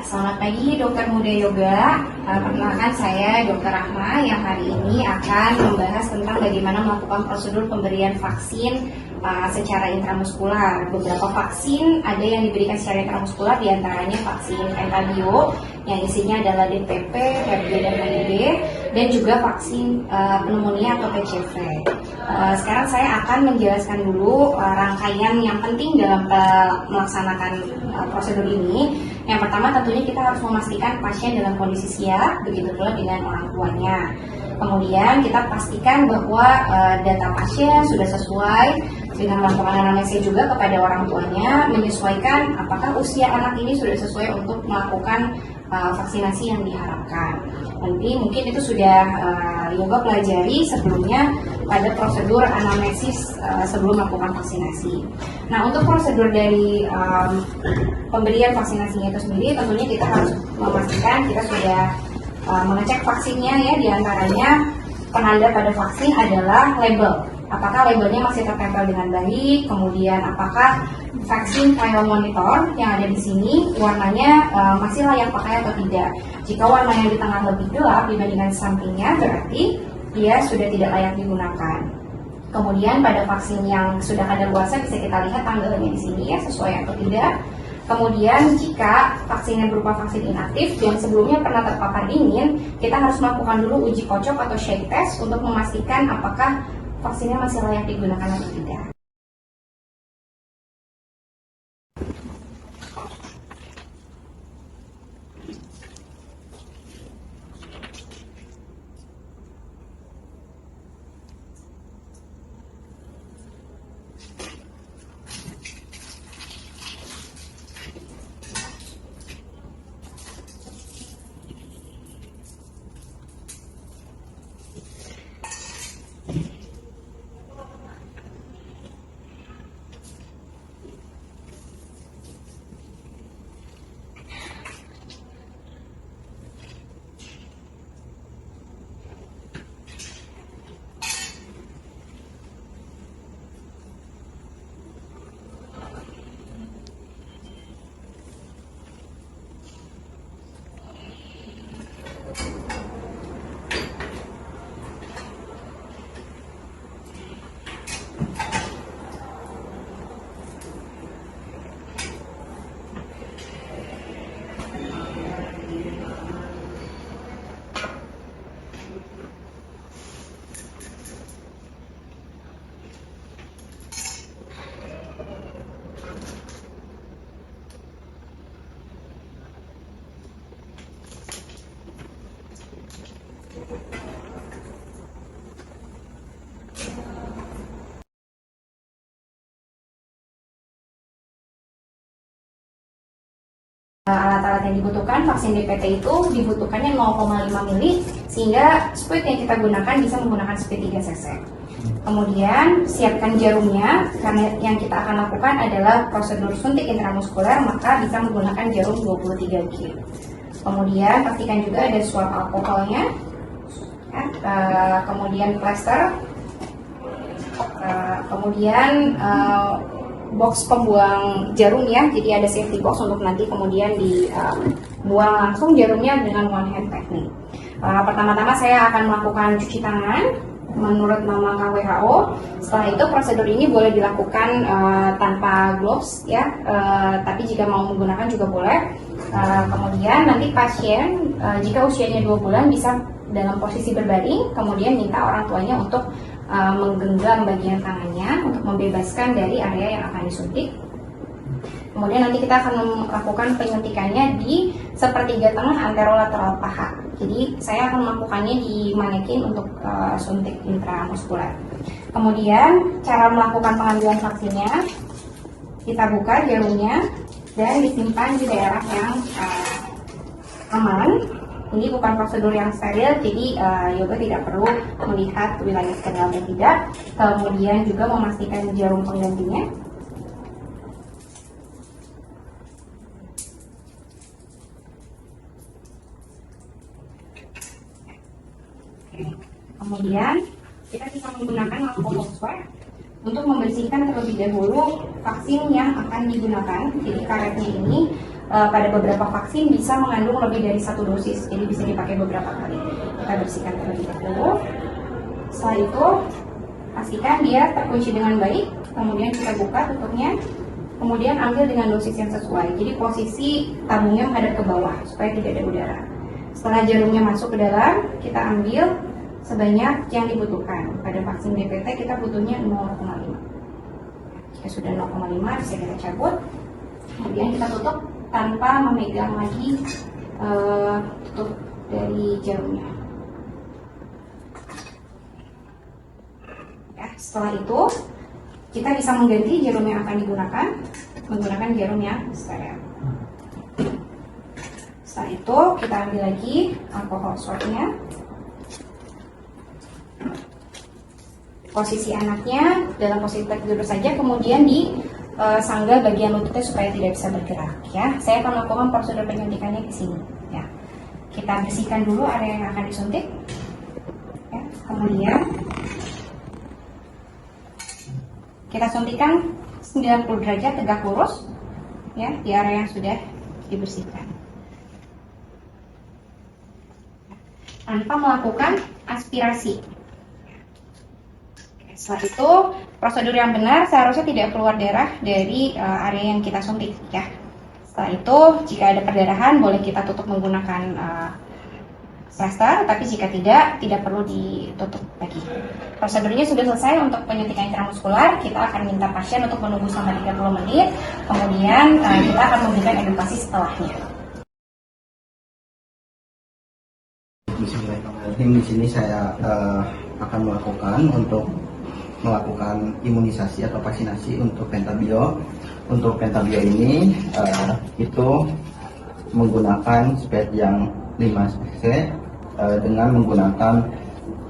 Selamat pagi Dokter Muda Yoga. Perkenalkan saya Dokter Rahma yang hari ini akan membahas tentang bagaimana melakukan prosedur pemberian vaksin secara intramuskular. Beberapa vaksin ada yang diberikan secara intramuskular, diantaranya vaksin Entabio yang isinya adalah DPP, Hep B, dan HIV, dan juga vaksin pneumonia atau PCV. Sekarang saya akan menjelaskan dulu rangkaian yang penting dalam melaksanakan prosedur ini. Yang pertama tentunya kita harus memastikan pasien dalam kondisi siap, begitu pula dengan orang tuanya. Kemudian kita pastikan bahwa data pasien sudah sesuai dengan melakukan anamnesis juga kepada orang tuanya, menyesuaikan apakah usia anak ini sudah sesuai untuk melakukan vaksinasi yang diharapkan. Nanti mungkin itu sudah Yoga pelajari sebelumnya pada prosedur anamnesis sebelum melakukan vaksinasi. Nah, untuk prosedur dari pemberian vaksinasinya itu sendiri, tentunya kita harus memastikan kita sudah mengecek vaksinnya ya, diantaranya penanda pada vaksin adalah label. Apakah labelnya masih tertempel dengan baik, kemudian apakah vaksin trial monitor yang ada di sini warnanya masih layak pakai atau tidak. Jika warna yang di tengah lebih gelap dibandingkan sampingnya, berarti dia sudah tidak layak digunakan. Kemudian pada vaksin yang sudah kadaluarsa bisa kita lihat tanggalnya di sini ya, sesuai atau tidak. Kemudian jika vaksinnya berupa vaksin inaktif yang sebelumnya pernah terpapar dingin, kita harus melakukan dulu uji kocok atau shake test untuk memastikan apakah vaksinnya masih layak digunakan atau tidak. Alat-alat yang dibutuhkan, vaksin DPT itu dibutuhkannya 0,5 mili, sehingga speed yang kita gunakan bisa menggunakan speed 3 cc. Kemudian siapkan jarumnya, karena yang kita akan lakukan adalah prosedur suntik intramuskuler, maka bisa menggunakan jarum 23 G. Kemudian pastikan juga ada swab alkoholnya, kemudian plester, kemudian box pembuang jarum ya, jadi ada safety box untuk nanti kemudian dibuang langsung jarumnya dengan one hand technique. Pertama-tama saya akan melakukan cuci tangan menurut nama WHO. Setelah itu prosedur ini boleh dilakukan tanpa gloves ya, tapi jika mau menggunakan juga boleh. Kemudian nanti pasien jika usianya 2 bulan bisa dalam posisi berbaring, kemudian minta orang tuanya untuk menggenggam bagian tangannya untuk membebaskan dari area yang akan disuntik. Kemudian nanti kita akan melakukan penyuntikannya di sepertiga tengah anterolateral paha. Jadi saya akan melakukannya di manekin untuk suntik intramuskuler. Kemudian cara melakukan pengambilan vaksinnya, kita buka jarumnya dan disimpan di daerah yang aman. Ini bukan prosedur yang steril, jadi Yoga tidak perlu melihat wilayah steril atau tidak. Kemudian juga memastikan jarum penggantinya. Kemudian kita bisa menggunakan alkohol swab untuk membersihkan terlebih dahulu vaksin yang akan digunakan. Jadi karetnya ini pada beberapa vaksin bisa mengandung lebih dari 1 dosis, jadi bisa dipakai beberapa kali. Kita bersihkan terlebih dahulu. Setelah itu pastikan dia terkunci dengan baik, kemudian kita buka tutupnya, kemudian ambil dengan dosis yang sesuai. Jadi posisi tabungnya menghadap ke bawah supaya tidak ada udara. Setelah jarumnya masuk ke dalam, kita ambil sebanyak yang dibutuhkan. Pada vaksin DPT kita butuhnya 0,5. Jika sudah 0,5 bisa kita cabut, kemudian kita tutup tanpa memegang lagi tutup dari jarumnya. Ya, setelah itu kita bisa mengganti jarum yang akan digunakan menggunakan jarum yang steril. Setelah itu kita ambil lagi alkohol swabnya. Posisi anaknya dalam posisi tertidur saja, kemudian di sanggah bagian lututnya supaya tidak bisa bergerak. Ya, saya akan melakukan prosedur penyuntikannya di sini. Ya, kita bersihkan dulu area yang akan disuntik. Ya, kemudian kita suntikan 90 derajat tegak lurus, ya, di area yang sudah dibersihkan. Tanpa melakukan aspirasi. Setelah itu, prosedur yang benar seharusnya tidak keluar darah dari area yang kita suntik, ya. Setelah itu, jika ada perdarahan, boleh kita tutup menggunakan plaster, tapi jika tidak perlu ditutup lagi. Prosedurnya sudah selesai untuk penyuntikan intramuskular. Kita akan minta pasien untuk menunggu selama 30 menit, kemudian kita akan memberikan edukasi setelahnya. Bismillahirrahmanirrahim. Di sini saya akan melakukan imunisasi atau vaksinasi untuk pentabio. Untuk pentabio ini itu menggunakan spet yang 5 cc dengan menggunakan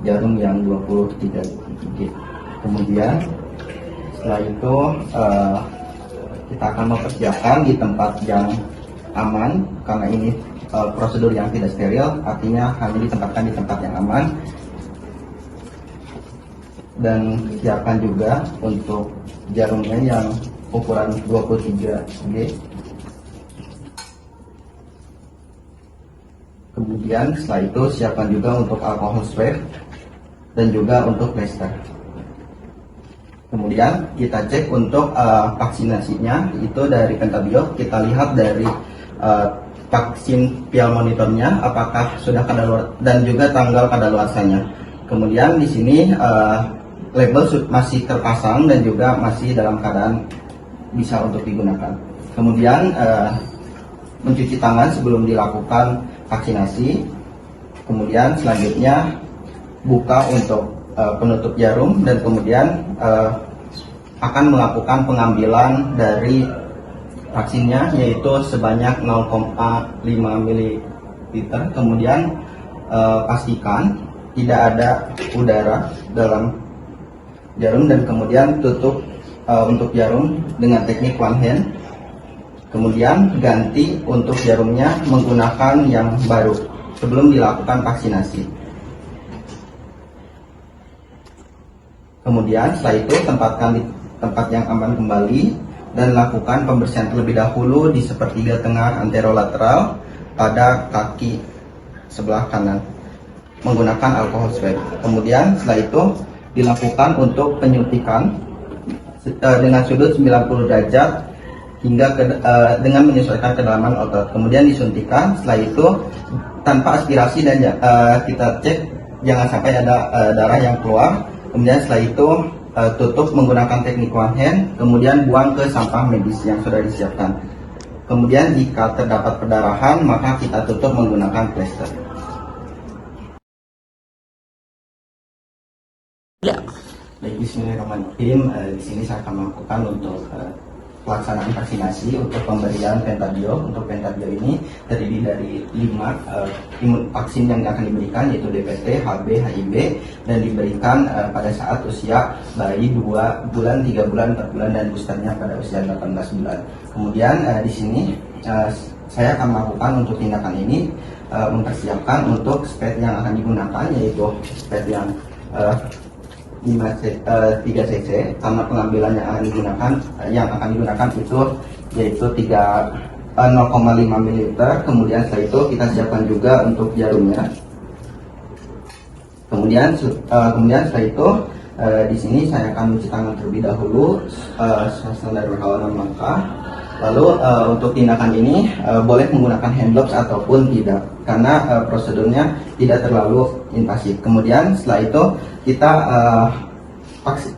jarum yang 23 gig. Kemudian setelah itu kita akan mempersiapkan di tempat yang aman, karena ini prosedur yang tidak steril, artinya hanya ditempatkan di tempat yang aman. Dan siapkan juga untuk jarumnya yang ukuran 23 G. Kemudian setelah itu siapkan juga untuk alkohol swab dan juga untuk plester. Kemudian kita cek untuk vaksinasinya itu dari pentabio. Kita lihat dari vaksin pial monitornya apakah sudah kadaluarsa dan juga tanggal kadaluarsanya. Kemudian di sini label masih terpasang dan juga masih dalam keadaan bisa untuk digunakan. Kemudian mencuci tangan sebelum dilakukan vaksinasi. Kemudian selanjutnya buka untuk penutup jarum dan kemudian akan melakukan pengambilan dari vaksinnya, yaitu sebanyak 0,5 ml. Kemudian pastikan tidak ada udara dalam jarum dan kemudian tutup untuk jarum dengan teknik one hand. Kemudian ganti untuk jarumnya menggunakan yang baru sebelum dilakukan vaksinasi. Kemudian setelah itu tempatkan di tempat yang aman kembali dan lakukan pembersihan terlebih dahulu di sepertiga tengah anterolateral pada kaki sebelah kanan menggunakan alkohol swab. Kemudian setelah itu dilakukan untuk penyuntikan dengan sudut 90 derajat hingga dengan menyesuaikan kedalaman otot. Kemudian disuntikan. Setelah itu tanpa aspirasi dan kita cek jangan sampai ada darah yang keluar. Kemudian setelah itu tutup menggunakan teknik one hand. Kemudian buang ke sampah medis yang sudah disiapkan. Kemudian jika terdapat perdarahan maka kita tutup menggunakan plester. Baik, bismillahirrahmanirrahim. Di sini saya akan melakukan untuk pelaksanaan vaksinasi untuk pemberian pentabio. Untuk pentabio ini terdiri dari 5 vaksin yang akan diberikan, yaitu DPT, HB, HIB, dan diberikan pada saat usia bayi 2 bulan, 3 bulan, 4 bulan, dan boosternya pada usia 18 bulan. Kemudian di sini saya akan melakukan untuk tindakan ini mempersiapkan untuk spet yang akan digunakan, yaitu spet yang 3 cc, karena pengambilan yang akan digunakan itu yaitu 3 0,5 ml. Kemudian setelah itu kita siapkan juga untuk jarumnya. Kemudian setelah itu di sini saya akan mencuci tangan terlebih dahulu, dari berhalangan langkah. Lalu untuk tindakan ini boleh menggunakan hand gloves ataupun tidak, karena prosedurnya tidak terlalu invasif. Kemudian setelah itu kita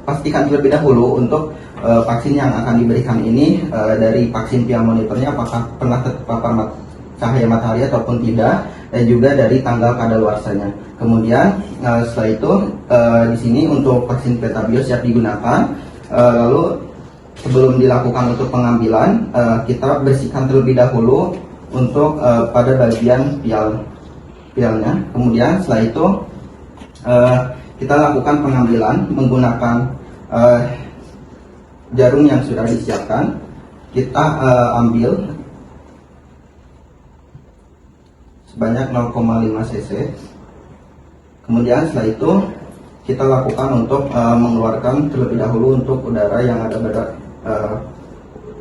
pastikan terlebih dahulu untuk vaksin yang akan diberikan ini dari vaksin PIAL monitornya apakah pernah terpapar cahaya matahari ataupun tidak, dan juga dari tanggal kadaluarsanya. Kemudian setelah itu di sini untuk vaksin Petabio siap digunakan. Lalu sebelum dilakukan untuk pengambilan, kita bersihkan terlebih dahulu untuk pada bagian pialnya. Kemudian setelah itu kita lakukan pengambilan menggunakan jarum yang sudah disiapkan. Kita ambil sebanyak 0,5 cc. Kemudian setelah itu kita lakukan untuk mengeluarkan terlebih dahulu untuk udara yang ada pada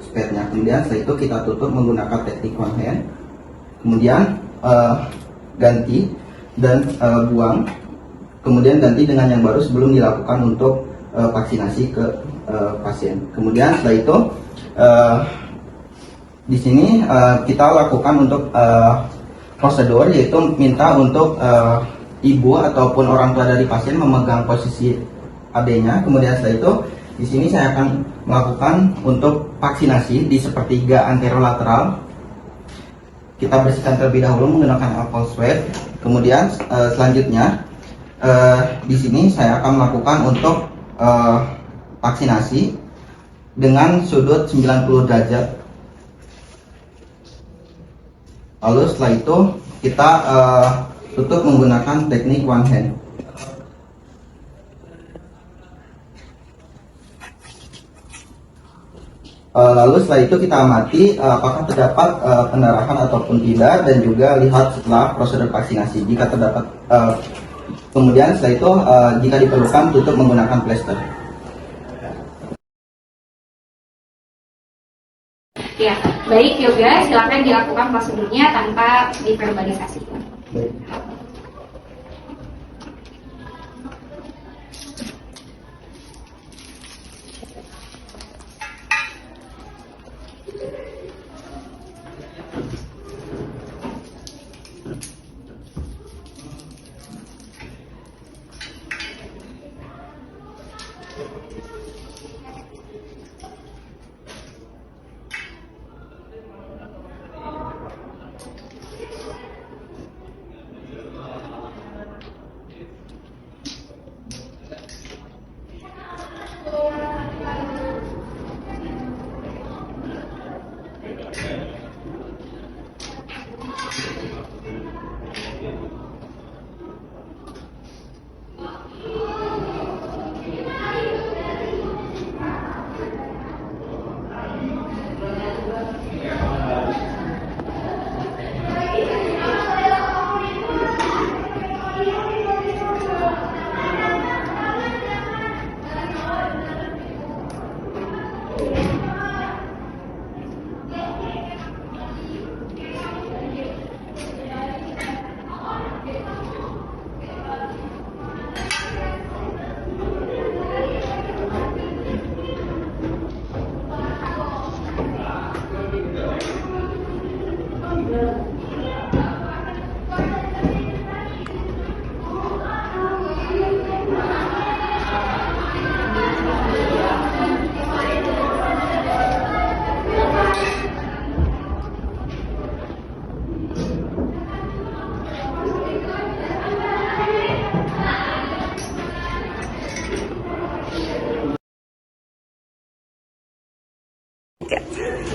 spetnya. Kemudian setelah itu kita tutup menggunakan teknik one hand. Kemudian ganti dan buang. Kemudian ganti dengan yang baru sebelum dilakukan untuk vaksinasi ke pasien. Kemudian setelah itu di sini kita lakukan untuk prosedur, yaitu minta untuk ibu ataupun orang tua dari pasien memegang posisi AD-nya. Kemudian setelah itu di sini saya akan melakukan untuk vaksinasi di sepertiga anterolateral. Kita bersihkan terlebih dahulu menggunakan alcohol swab. Kemudian selanjutnya di sini saya akan melakukan untuk vaksinasi dengan sudut 90 derajat. Lalu setelah itu kita tutup menggunakan teknik one hand. Lalu setelah itu kita amati apakah terdapat pendarahan ataupun tidak, dan juga lihat setelah prosedur vaksinasi jika terdapat. Kemudian setelah itu jika diperlukan tutup menggunakan plester. Ya, baik Yoga, silakan dilakukan prosedurnya tanpa diverbalisasi. Baik.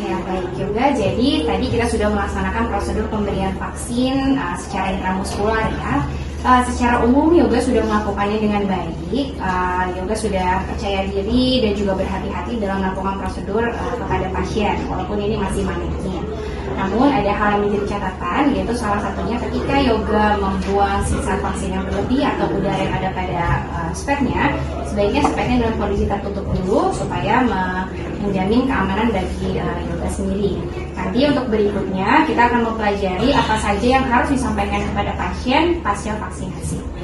Ya, baik juga. Jadi tadi kita sudah melaksanakan prosedur pemberian vaksin secara intramuskular ya. Secara umum Yoga sudah melakukannya dengan baik. Yoga sudah percaya diri dan juga berhati-hati dalam melakukan prosedur kepada pasien, walaupun ini masih maniknya. Namun ada hal yang menjadi catatan, yaitu salah satunya ketika Yoga membuang sisa vaksin yang berlebih atau udara yang ada pada spetnya, sebaiknya spetnya dalam kondisi tertutup dulu supaya menjamin keamanan bagi yoga sendiri. Nanti untuk berikutnya kita akan mempelajari apa saja yang harus disampaikan kepada pasien pasca vaksinasi.